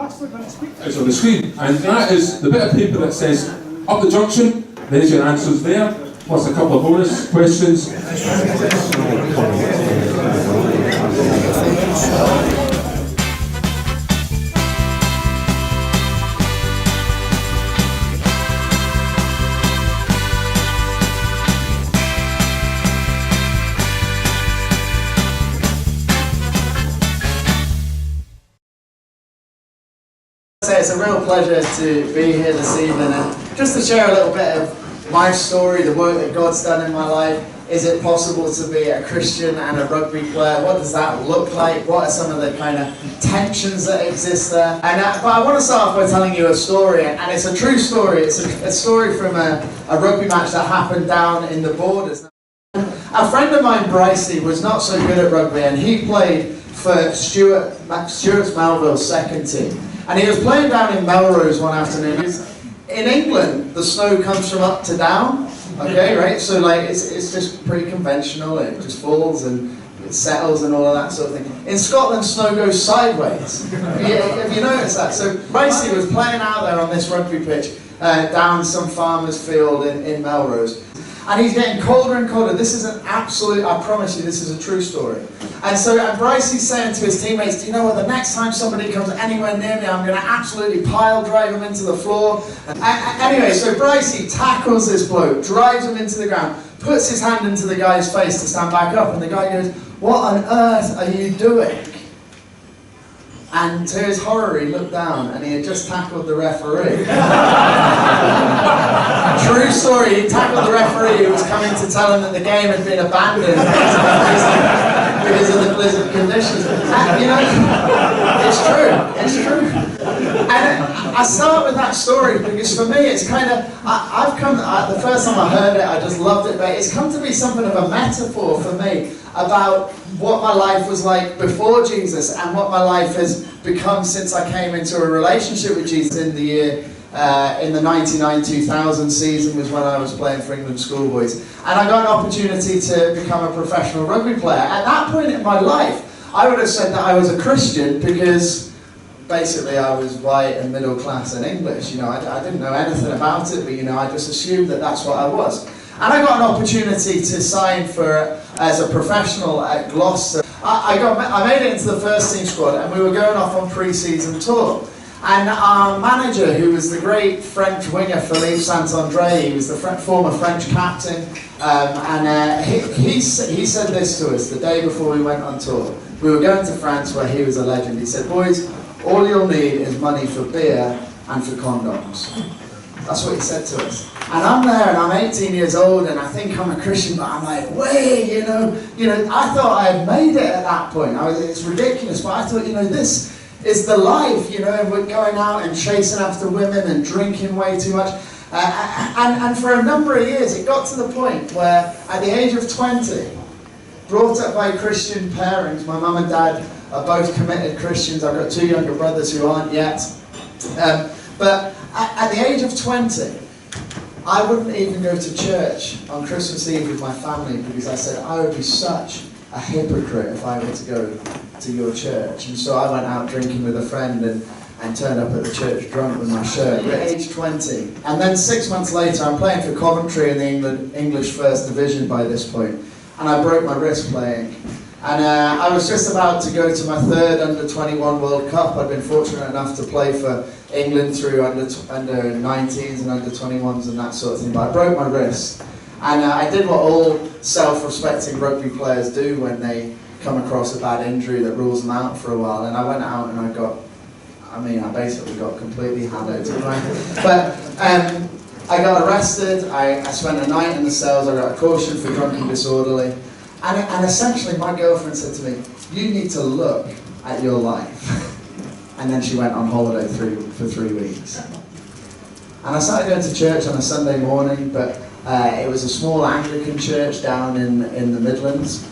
It's on the screen, and that is the bit of paper that says up the junction. There's your answers there, plus a couple of bonus questions. It's a real pleasure to be here this evening and just to share a little bit of my story, the work that God's done in my life. Is it possible to be a Christian and a rugby player? What does that look like? What are some of the kind of tensions that exist there? And but I want to start off by telling you a story, and it's a true story. It's a story from a rugby match that happened down in the Borders. A friend of mine, Brycey, was not so good at rugby, and he played for Stuart's Melville's second team. And he was playing down in Melrose one afternoon. In England, the snow comes from up to down, okay, right? So like, it's just pretty conventional. It just falls and it settles and all of that sort of thing. In Scotland, snow goes sideways. Have you noticed that? So Brycey was playing out there on this rugby pitch down some farmer's field in Melrose. And he's getting colder and colder. This is an absolute, I promise you, this is a true story. And so Brycey's saying to his teammates, do you know what, the next time somebody comes anywhere near me, I'm going to absolutely pile drive him into the floor. Anyway, so Brycey tackles this bloke, drives him into the ground, puts his hand into the guy's face to stand back up, and the guy goes, what on earth are you doing? And to his horror, he looked down and he had just tackled the referee. True story, he tackled the referee who was coming to tell him that the game had been abandoned because of the blizzard conditions. And, you know, it's true. And I start with that story because for me it's kind of, the first time I heard it I just loved it, but it's come to be something of a metaphor for me about what my life was like before Jesus and what my life has become since I came into a relationship with Jesus in the year, in the 99-2000 season was when I was playing for England schoolboys. And I got an opportunity to become a professional rugby player. At that point in my life, I would have said that I was a Christian because basically I was white and middle class and English. You know, I didn't know anything about it, but you know, I just assumed that that's what I was. And I got an opportunity to sign as a professional at Glasgow. I made it into the first team squad and we were going off on pre-season tour. And our manager, who was the great French winger Philippe Saint-André, he was the former French captain, and he said this to us the day before we went on tour. We were going to France where he was a legend. He said, boys, all you'll need is money for beer and for condoms. That's what he said to us. And I'm there and I'm 18 years old and I think I'm a Christian, but I'm like, wait, you know, I thought I had made it at that point. It's ridiculous, but I thought, you know, this is the life, you know, and we're going out and chasing after women and drinking way too much. And for a number of years, it got to the point where at the age of 20, brought up by Christian parents, my mum and dad are both committed Christians. I've got two younger brothers who aren't yet. But at the age of 20, I wouldn't even go to church on Christmas Eve with my family because I said I would be such a hypocrite if I were to go to your church. And so I went out drinking with a friend and turned up at the church drunk with my shirt at age 20. And then 6 months later, I'm playing for Coventry in the English First Division by this point, and I broke my wrist playing. And I was just about to go to my third under-21 World Cup. I'd been fortunate enough to play for England through under-19s and under-21s and that sort of thing, but I broke my wrist. And I did what all self-respecting rugby players do when they come across a bad injury that rules them out for a while. And I went out and I basically got completely hammered. But I got arrested, I spent a night in the cells, I got a caution for drunk and disorderly. And essentially my girlfriend said to me, you need to look at your life. And then she went on holiday for 3 weeks. And I started going to church on a Sunday morning, but it was a small Anglican church down in the Midlands.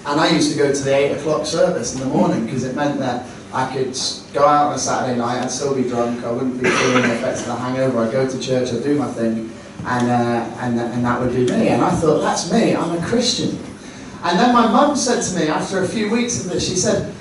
And I used to go to the 8 o'clock service in the morning because it meant that I could go out on a Saturday night, I'd still be drunk, I wouldn't be feeling the effects of the hangover, I'd go to church, I'd do my thing, and that would be me. And I thought, that's me, I'm a Christian. And then my mum said to me, after a few weeks of this, she said,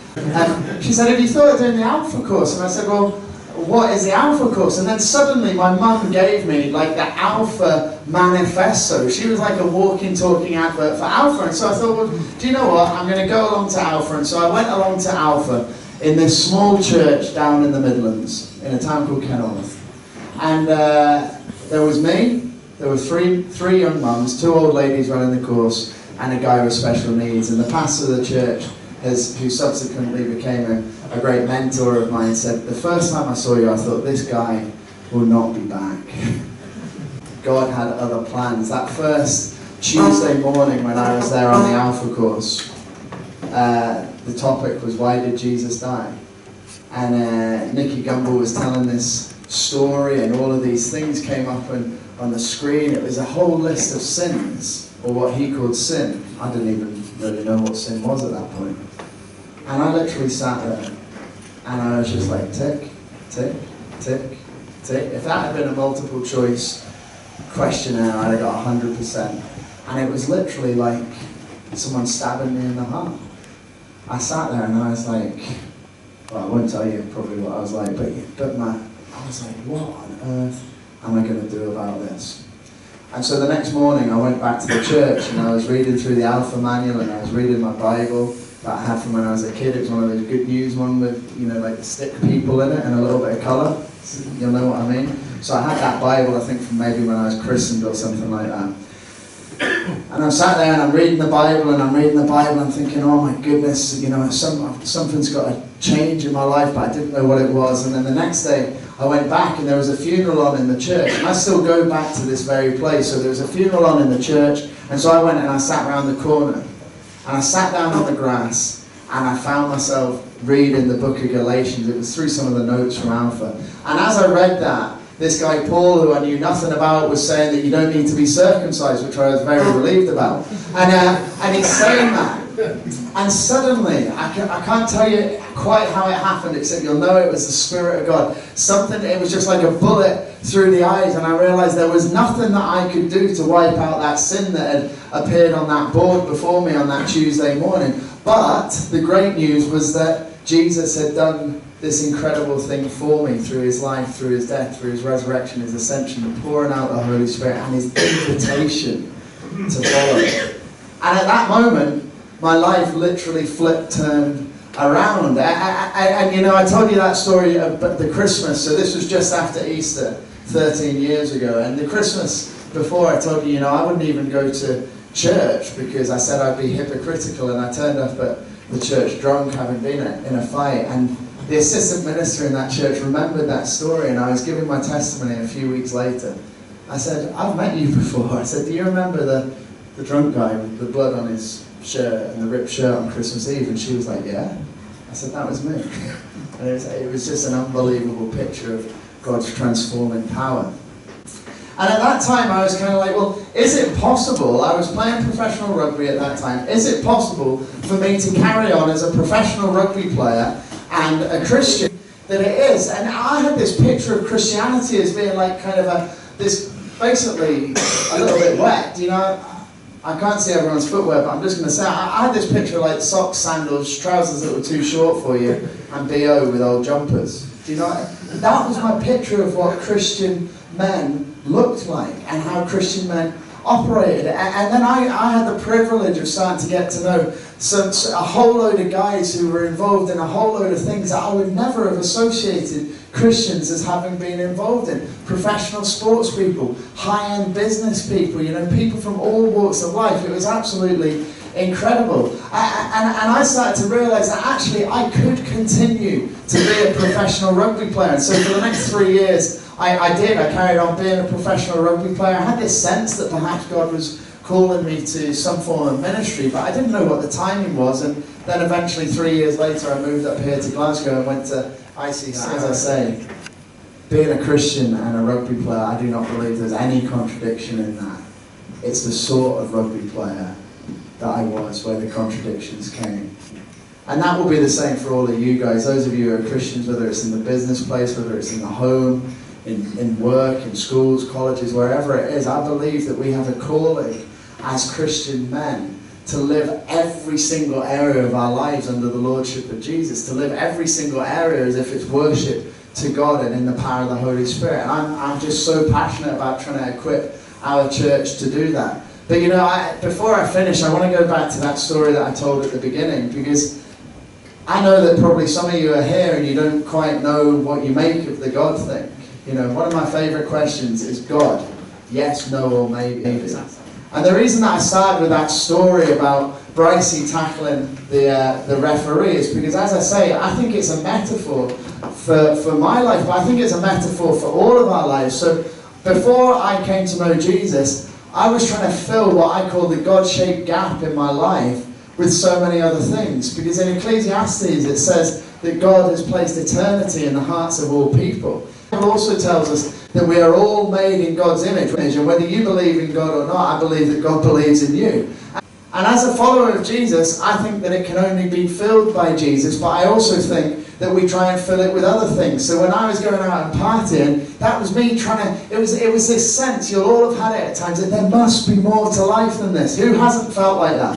She said, have you thought of doing the Alpha course? And I said, well, what is the Alpha course? And then suddenly my mum gave me like the Alpha manifesto. She was like a walking, talking advert for Alpha. And so I thought, well, do you know what? I'm going to go along to Alpha. And so I went along to Alpha in this small church down in the Midlands, in a town called Kenilworth. And there was me, there were three young mums, 2 old ladies running the course, and a guy with special needs. And the pastor of the church, who subsequently became a great mentor of mine, said, the first time I saw you, I thought, this guy will not be back. God had other plans. That first Tuesday morning when I was there on the Alpha course, the topic was, why did Jesus die? And Nicky Gumbel was telling this story, and all of these things came up on the screen. It was a whole list of sins, or what he called sin. I didn't even really know what sin was at that point. And I literally sat there, and I was just like, tick, tick, tick, tick. If that had been a multiple choice questionnaire, I'd have got 100%. And it was literally like someone stabbing me in the heart. I sat there and I was like, well, I won't tell you probably what I was like, but I was like, what on earth am I going to do about this? And so the next morning I went back to the church, and I was reading through the Alpha manual, and I was reading my Bible that I had from when I was a kid. It was one of those Good News ones with, you know, like the stick people in it and a little bit of colour. You'll know what I mean. So I had that Bible, I think, from maybe when I was christened or something like that. And I'm sat there and I'm reading the Bible, and I'm reading the Bible, and I'm thinking, oh my goodness, you know, something's got to change in my life, but I didn't know what it was. And then the next day I went back, and there was a funeral on in the church, and I still go back to this very place. So there was a funeral on in the church, and so I went and I sat around the corner, and I sat down on the grass, and I found myself reading the book of Galatians. It was through some of the notes from Alpha. And as I read that, this guy Paul, who I knew nothing about, was saying that you don't need to be circumcised, which I was very relieved about. And he's saying that. And suddenly, I can't tell you quite how it happened, except you'll know it was the Spirit of God. It was just like a bullet through the eyes, and I realised there was nothing that I could do to wipe out that sin that had appeared on that board before me on that Tuesday morning. But the great news was that Jesus had done this incredible thing for me through his life, through his death, through his resurrection, his ascension, the pouring out the Holy Spirit, and his invitation to follow. And at that moment, my life literally turned around. And you know, I told you that story about the Christmas, so this was just after Easter, 13 years ago. And the Christmas before, I told you, you know, I wouldn't even go to church because I said I'd be hypocritical, and I turned up at the church drunk, having been in a fight. And the assistant minister in that church remembered that story, and I was giving my testimony a few weeks later. I said, I've met you before. I said, do you remember the drunk guy with the blood on his shirt and the ripped shirt on Christmas Eve? And she was like, yeah. I said, that was me. And it was just an unbelievable picture of God's transforming power. And at that time I was kind of like, well, is it possible, I was playing professional rugby at that time, is it possible for me to carry on as a professional rugby player and a Christian? That it is. And I had this picture of Christianity as being like kind of this basically a little bit wet, you know. I can't see everyone's footwear, but I'm just going to say, I had this picture of like socks, sandals, trousers that were too short for you, and BO with old jumpers. Do you know? That was my picture of what Christian men looked like and how Christian men operated. And then I had the privilege of starting to get to know a whole load of guys who were involved in a whole load of things that I would never have associated Christians as having been involved in. Professional sports people, high-end business people, you know, people from all walks of life. It was absolutely incredible. And I started to realise that actually I could continue to be a professional rugby player. And so for the next 3 years, I carried on being a professional rugby player. I had this sense that perhaps God was calling me to some form of ministry, but I didn't know what the timing was. And then eventually 3 years later, I moved up here to Glasgow and went to ICC. As I say, being a Christian and a rugby player, I do not believe there's any contradiction in that. It's the sort of rugby player that I was where the contradictions came. And that will be the same for all of you guys. Those of you who are Christians, whether it's in the business place, whether it's in the home, in work, in schools, colleges, wherever it is, I believe that we have a calling as Christian men to live every single area of our lives under the Lordship of Jesus, to live every single area as if it's worship to God and in the power of the Holy Spirit. And I'm just so passionate about trying to equip our church to do that. But you know, before I finish, I want to go back to that story that I told at the beginning, because I know that probably some of you are here and you don't quite know what you make of the God thing. You know, one of my favourite questions is God, yes, no, or maybe. And the reason that I started with that story about Brycey tackling the referee is because, as I say, I think it's a metaphor for my life, but I think it's a metaphor for all of our lives. So before I came to know Jesus, I was trying to fill what I call the God-shaped gap in my life with so many other things. Because in Ecclesiastes it says that God has placed eternity in the hearts of all people. It also tells us that we are all made in God's image, and whether you believe in God or not, I believe that God believes in you. And as a follower of Jesus, I think that it can only be filled by Jesus, but I also think that we try and fill it with other things. So when I was going out and partying, that was me trying to, it was this sense, you'll all have had it at times, that there must be more to life than this. Who hasn't felt like that?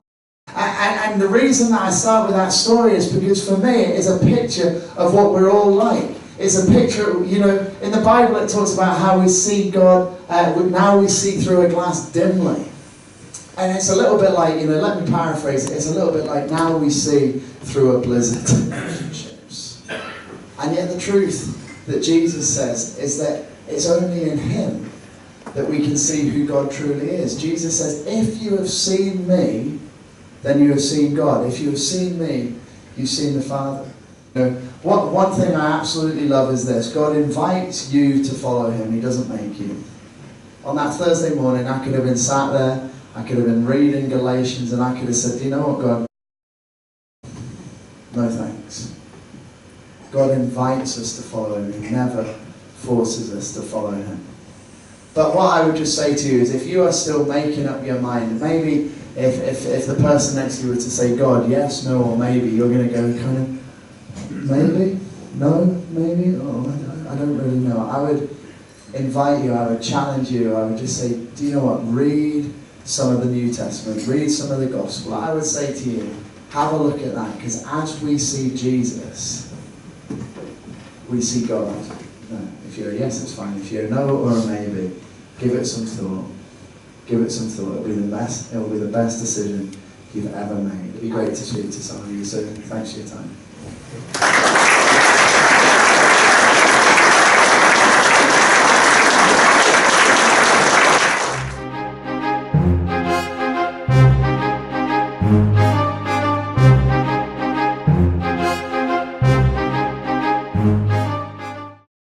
And the reason that I start with that story is because for me it is a picture of what we're all like. It's a picture, you know, in the Bible it talks about how we see God, now we see through a glass dimly. And it's a little bit like, you know, let me paraphrase it, it's a little bit like now we see through a blizzard. And yet the truth that Jesus says is that it's only in Him that we can see who God truly is. Jesus says, if you have seen me, then you have seen God. If you have seen me, you've seen the Father. You know, one thing I absolutely love is this. God invites you to follow Him. He doesn't make you. On that Thursday morning, I could have been sat there, I could have been reading Galatians, and I could have said, do you know what, God? No thanks. God invites us to follow Him. He never forces us to follow Him. But what I would just say to you is, if you are still making up your mind, maybe if the person next to you were to say, God, yes, no, or maybe, you're going to go kind of, maybe, no, maybe, oh, I don't really know. I would invite you, I would challenge you, I would just say, do you know what, read some of the New Testament, read some of the Gospel. I would say to you, have a look at that, because as we see Jesus, we see God. No, if you're a yes, it's fine. If you're a no or a maybe, give it some thought. Give it some thought. It'll be the best decision you've ever made. It'd be great to speak to some of you, so thanks for your time.